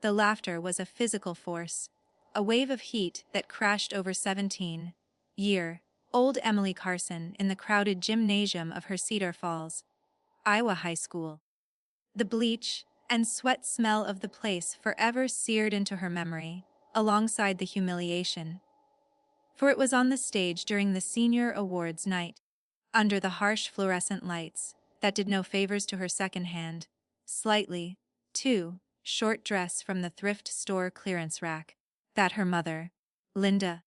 The laughter was a physical force, a wave of heat that crashed over 17-year-old Emily Carson in the crowded gymnasium of her Cedar Falls, Iowa high school. The bleach and sweat smell of the place forever seared into her memory, alongside the humiliation. For it was on the stage during the senior awards night, under the harsh fluorescent lights, that did no favors to her second-hand, slightly, too, short dress from the thrift store clearance rack, that her mother, Linda,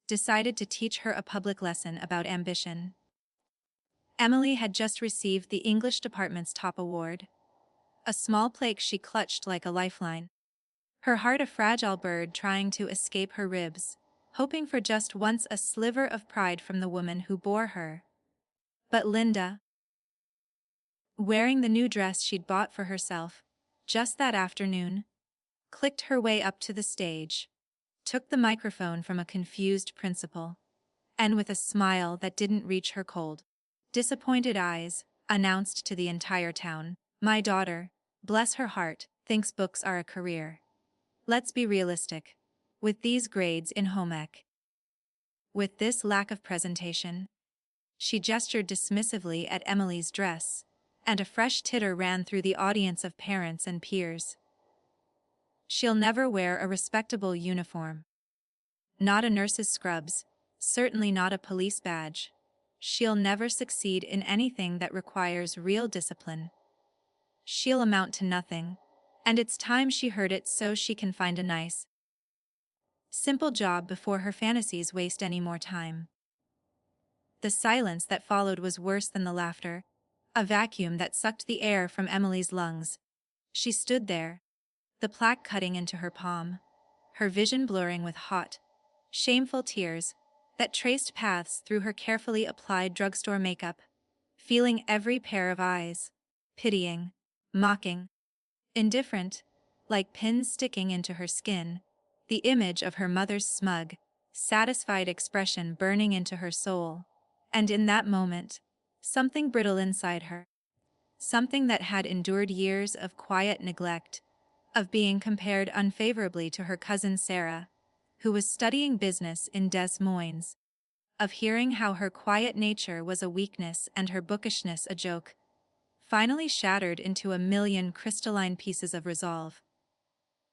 decided to teach her a public lesson about ambition. Emily had just received the English department's top award, a small plaque she clutched like a lifeline, her heart a fragile bird trying to escape her ribs, hoping for just once a sliver of pride from the woman who bore her. But Linda, wearing the new dress she'd bought for herself just that afternoon, clicked her way up to the stage, took the microphone from a confused principal, and with a smile that didn't reach her cold, disappointed eyes, announced to the entire town, "My daughter, bless her heart, thinks books are a career. Let's be realistic. With these grades in home ec, with this lack of presentation," she gestured dismissively at Emily's dress, and a fresh titter ran through the audience of parents and peers. "She'll never wear a respectable uniform. Not a nurse's scrubs, certainly not a police badge. She'll never succeed in anything that requires real discipline. She'll amount to nothing, and it's time she heard it so she can find a nice, simple job before her fantasies waste any more time." The silence that followed was worse than the laughter, a vacuum that sucked the air from Emily's lungs. She stood there, the plaque cutting into her palm, her vision blurring with hot, shameful tears that traced paths through her carefully applied drugstore makeup, feeling every pair of eyes, pitying, mocking, indifferent, like pins sticking into her skin, the image of her mother's smug, satisfied expression burning into her soul. And in that moment, something brittle inside her, something that had endured years of quiet neglect, of being compared unfavorably to her cousin Sarah, who was studying business in Des Moines, of hearing how her quiet nature was a weakness and her bookishness a joke, finally shattered into a million crystalline pieces of resolve.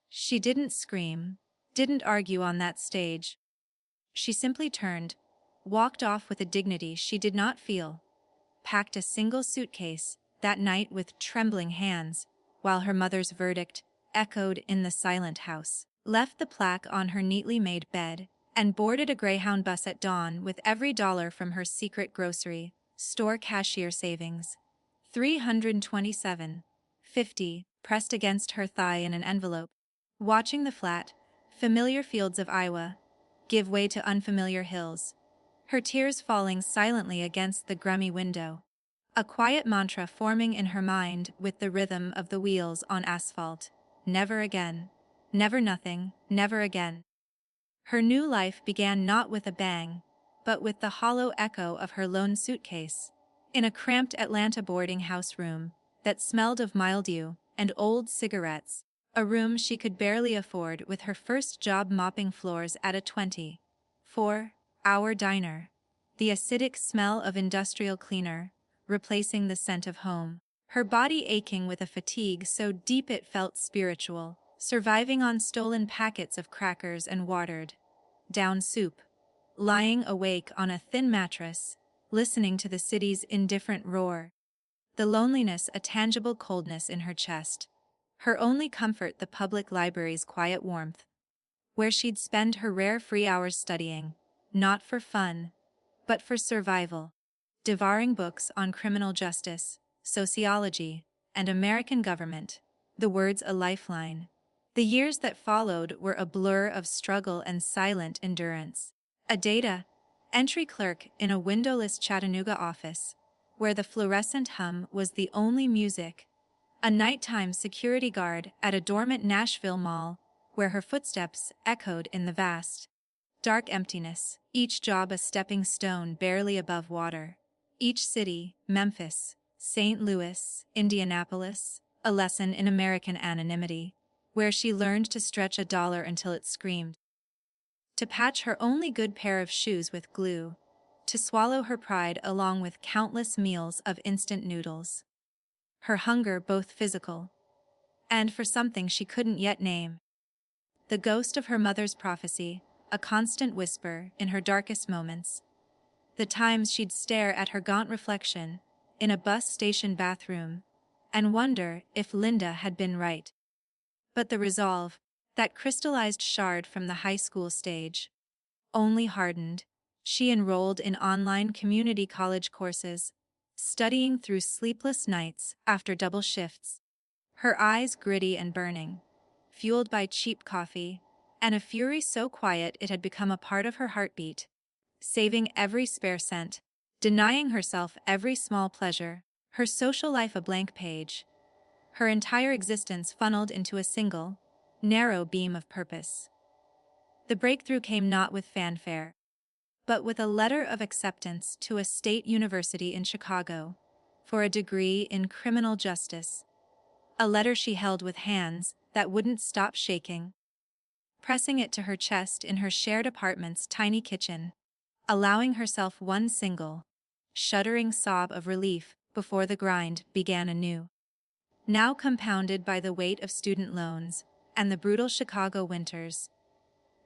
She didn't scream, didn't argue on that stage. She simply turned, walked off with a dignity she did not feel, packed a single suitcase that night with trembling hands, while her mother's verdict echoed in the silent house, left the plaque on her neatly made bed, and boarded a Greyhound bus at dawn with every dollar from her secret grocery store cashier savings, $327.50, pressed against her thigh in an envelope, watching the flat, familiar fields of Iowa give way to unfamiliar hills, her tears falling silently against the grimy window, a quiet mantra forming in her mind with the rhythm of the wheels on asphalt: never again, never nothing, never again. Her new life began not with a bang, but with the hollow echo of her lone suitcase, in a cramped Atlanta boarding house room that smelled of mildew and old cigarettes, a room she could barely afford with her first job mopping floors at a 24-hour diner, the acidic smell of industrial cleaner replacing the scent of home, her body aching with a fatigue so deep it felt spiritual, surviving on stolen packets of crackers and watered-down soup, lying awake on a thin mattress, listening to the city's indifferent roar, the loneliness a tangible coldness in her chest, her only comfort the public library's quiet warmth, where she'd spend her rare free hours studying, not for fun, but for survival, devouring books on criminal justice, sociology, and American government, the words a lifeline. The years that followed were a blur of struggle and silent endurance. A data entry clerk in a windowless Chattanooga office, where the fluorescent hum was the only music, a nighttime security guard at a dormant Nashville mall, where her footsteps echoed in the vast, dark emptiness, each job a stepping stone barely above water, each city, Memphis, St. Louis, Indianapolis, a lesson in American anonymity, where she learned to stretch a dollar until it screamed, to patch her only good pair of shoes with glue, to swallow her pride along with countless meals of instant noodles. Her hunger both physical and for something she couldn't yet name. The ghost of her mother's prophecy, a constant whisper in her darkest moments. The times she'd stare at her gaunt reflection in a bus station bathroom and wonder if Linda had been right. But the resolve, that crystallized shard from the high school stage, only hardened. She enrolled in online community college courses, studying through sleepless nights after double shifts, her eyes gritty and burning, fueled by cheap coffee, and a fury so quiet it had become a part of her heartbeat, saving every spare cent, denying herself every small pleasure, her social life a blank page, her entire existence funneled into a single, narrow beam of purpose. The breakthrough came not with fanfare, but with a letter of acceptance to a state university in Chicago for a degree in criminal justice, a letter she held with hands that wouldn't stop shaking, pressing it to her chest in her shared apartment's tiny kitchen, allowing herself one single, shuddering sob of relief before the grind began anew. Now compounded by the weight of student loans and the brutal Chicago winters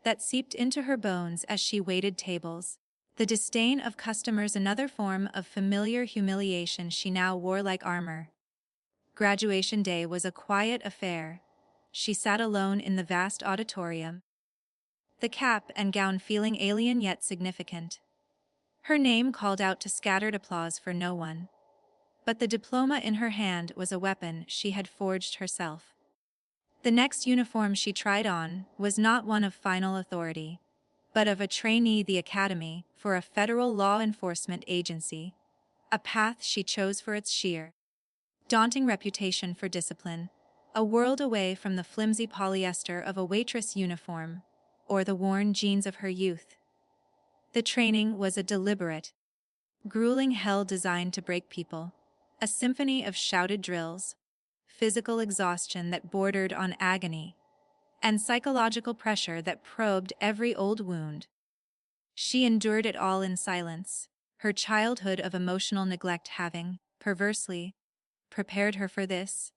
that seeped into her bones as she waited tables, the disdain of customers another form of familiar humiliation she now wore like armor. Graduation day was a quiet affair. She sat alone in the vast auditorium, the cap and gown feeling alien yet significant. Her name called out to scattered applause for no one. But the diploma in her hand was a weapon she had forged herself. The next uniform she tried on was not one of final authority, but of a trainee the Academy for a federal law enforcement agency, a path she chose for its sheer, daunting reputation for discipline, a world away from the flimsy polyester of a waitress uniform or the worn jeans of her youth. The training was a deliberate, grueling hell designed to break people, a symphony of shouted drills, physical exhaustion that bordered on agony, and psychological pressure that probed every old wound. She endured it all in silence, her childhood of emotional neglect having, perversely, prepared her for this,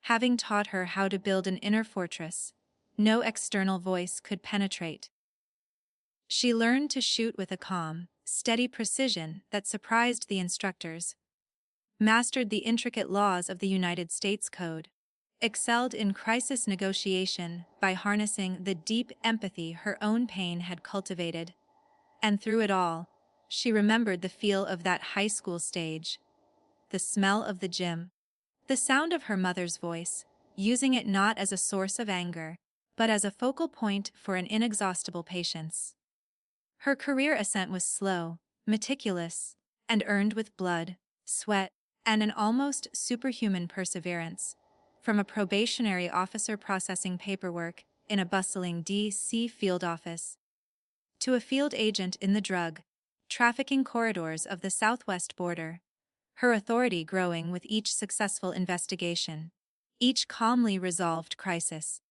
having taught her how to build an inner fortress no external voice could penetrate. She learned to shoot with a calm, steady precision that surprised the instructors, mastered the intricate laws of the United States Code, excelled in crisis negotiation by harnessing the deep empathy her own pain had cultivated. And through it all, she remembered the feel of that high school stage, the smell of the gym, the sound of her mother's voice, using it not as a source of anger, but as a focal point for an inexhaustible patience. Her career ascent was slow, meticulous, and earned with blood, sweat, and an almost superhuman perseverance. From a probationary officer processing paperwork in a bustling D.C. field office, to a field agent in the drug trafficking corridors of the southwest border, her authority growing with each successful investigation, each calmly resolved crisis.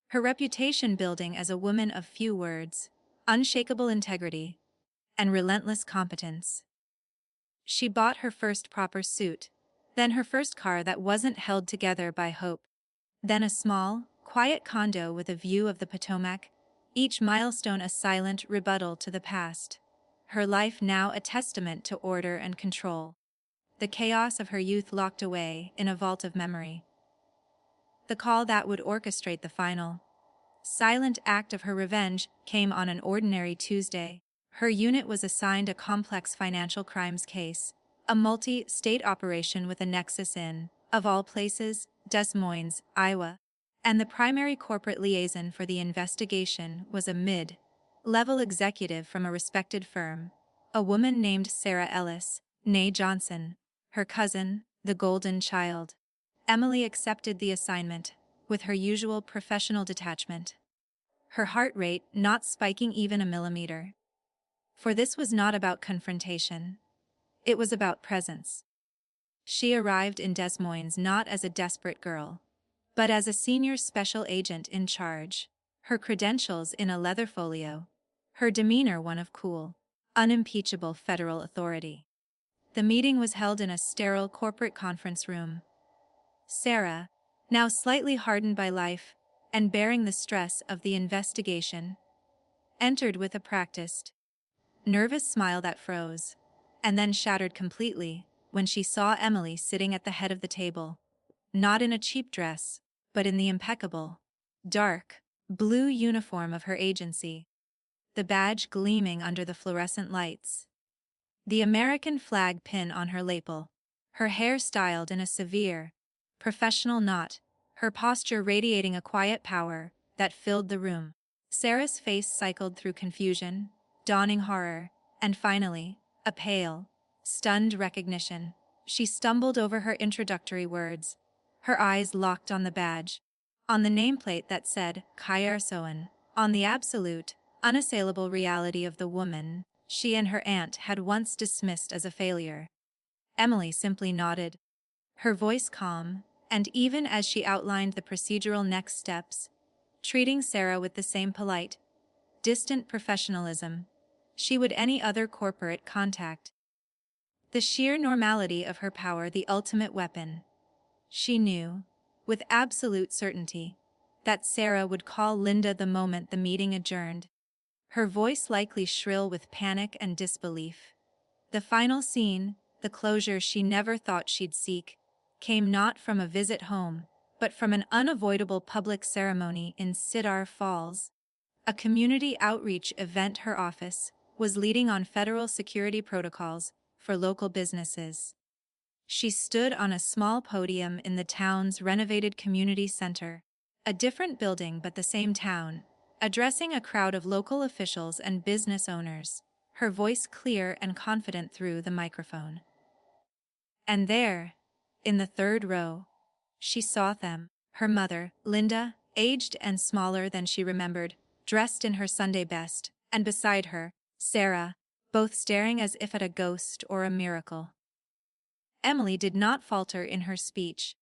Her reputation building as a woman of few words, unshakable integrity, and relentless competence. She bought her first proper suit, then her first car that wasn't held together by hope, then a small, quiet condo with a view of the Potomac, each milestone a silent rebuttal to the past. Her life now a testament to order and control, the chaos of her youth locked away in a vault of memory. The call that would orchestrate the final, silent act of her revenge came on an ordinary Tuesday. Her unit was assigned a complex financial crimes case, a multi-state operation with a nexus in, of all places, Des Moines, Iowa, and the primary corporate liaison for the investigation was a mid-level executive from a respected firm, a woman named Sarah Ellis, née Johnson, her cousin, the golden child. Emily accepted the assignment, with her usual professional detachment, her heart rate not spiking even a millimeter. For this was not about confrontation. It was about presence. She arrived in Des Moines not as a desperate girl, but as a senior special agent in charge, her credentials in a leather folio, her demeanor one of cool, unimpeachable federal authority. The meeting was held in a sterile corporate conference room. Sarah, now slightly hardened by life and bearing the stress of the investigation, entered with a practiced, nervous smile that froze, and then shattered completely when she saw Emily sitting at the head of the table, not in a cheap dress, but in the impeccable, dark, blue uniform of her agency, the badge gleaming under the fluorescent lights, the American flag pin on her lapel, her hair styled in a severe, professional knot, her posture radiating a quiet power that filled the room. Sarah's face cycled through confusion, dawning horror, and finally, a pale, stunned recognition. She stumbled over her introductory words, her eyes locked on the badge, on the nameplate that said Kaya Soen, on the absolute, unassailable reality of the woman she and her aunt had once dismissed as a failure. Emily simply nodded, her voice calm, and even as she outlined the procedural next steps, treating Sarah with the same polite, distant professionalism she would any other corporate contact. The sheer normality of her power, the ultimate weapon. She knew, with absolute certainty, that Sarah would call Linda the moment the meeting adjourned, her voice likely shrill with panic and disbelief. The final scene, the closure she never thought she'd seek, came not from a visit home, but from an unavoidable public ceremony in Cedar Falls, a community outreach event her office was leading on federal security protocols for local businesses. She stood on a small podium in the town's renovated community center, a different building but the same town, addressing a crowd of local officials and business owners, her voice clear and confident through the microphone. And there, in the third row, she saw them, her mother, Linda, aged and smaller than she remembered, dressed in her Sunday best, and beside her, Sarah, both staring as if at a ghost or a miracle. Emily did not falter in her speech.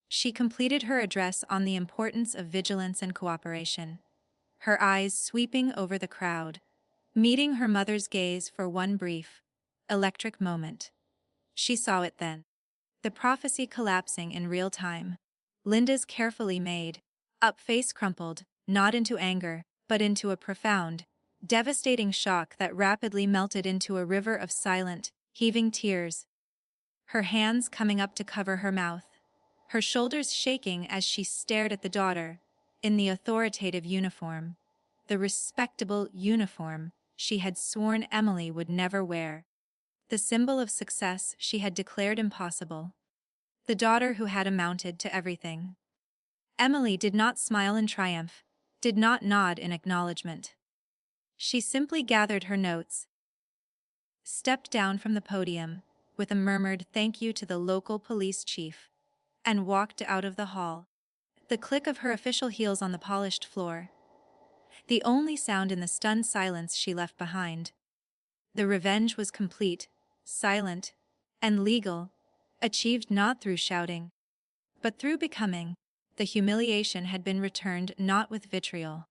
She completed her address on the importance of vigilance and cooperation, her eyes sweeping over the crowd, meeting her mother's gaze for one brief, electric moment. She saw it then. The prophecy collapsing in real time. Linda's carefully made, up face crumpled, not into anger, but into a profound, devastating shock that rapidly melted into a river of silent, heaving tears. Her hands coming up to cover her mouth, her shoulders shaking as she stared at the daughter, in the authoritative uniform, the respectable uniform she had sworn Emily would never wear, the symbol of success she had declared impossible, the daughter who had amounted to everything. Emily did not smile in triumph, did not nod in acknowledgement. She simply gathered her notes, stepped down from the podium, with a murmured thank you to the local police chief, and walked out of the hall. The click of her official heels on the polished floor, the only sound in the stunned silence she left behind. The revenge was complete, silent, and legal, achieved not through shouting, but through becoming. The humiliation had been returned not with vitriol,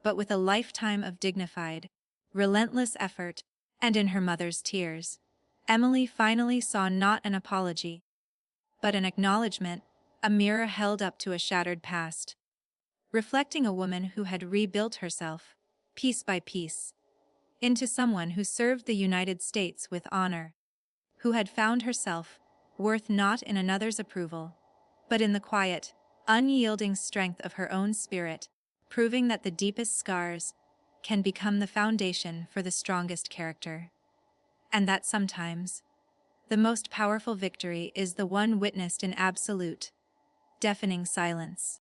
but with a lifetime of dignified, relentless effort, and in her mother's tears, Emily finally saw not an apology, but an acknowledgement, a mirror held up to a shattered past, reflecting a woman who had rebuilt herself, piece by piece, into someone who served the United States with honor, who had found herself worth not in another's approval, but in the quiet, unyielding strength of her own spirit, proving that the deepest scars can become the foundation for the strongest character. And that sometimes, the most powerful victory is the one witnessed in absolute, deafening silence.